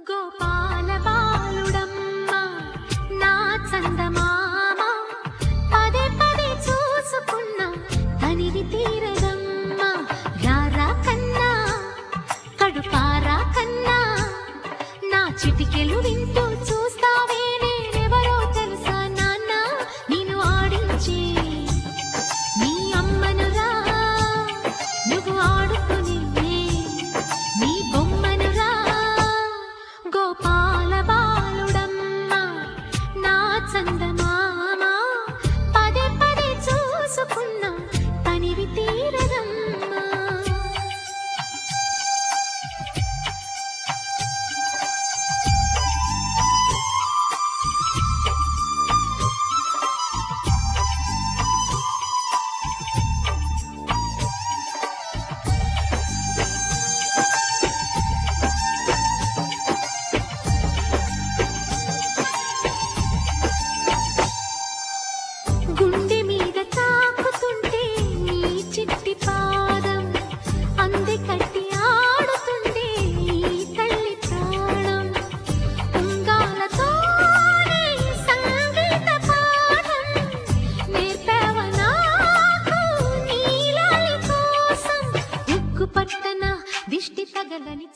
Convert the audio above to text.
గోపాల బాలుడమ్మ నా చందమామ పదే పదే చూసుకున్న తనివి తీరదమ్మ రారా కన్నా కడుపారా కన్నా నా చిటికెలు వింటూ చూస్తావే నేనెవరో తెలుసా నాన్న నేను ఆడించే నీ అమ్మనురా నువ్వు ఆడుకునే నీ బొమ్మనురా గోపాల బాలుడమ్మ నా చందమామ పదే పదే చూసుకున్న తనివి తీరదమ్మ గుండె మీద తాకుతుంటే నీ చిట్టి పాదం అంది కట్టి ఆడుతుంటే ఈ తల్లి ప్రాణం ఉంగాలతోనే సంగీత పాఠం నేర్పావ నాకు నీలాలి కోసం ఉక్కు పట్టన దిష్టి తగలని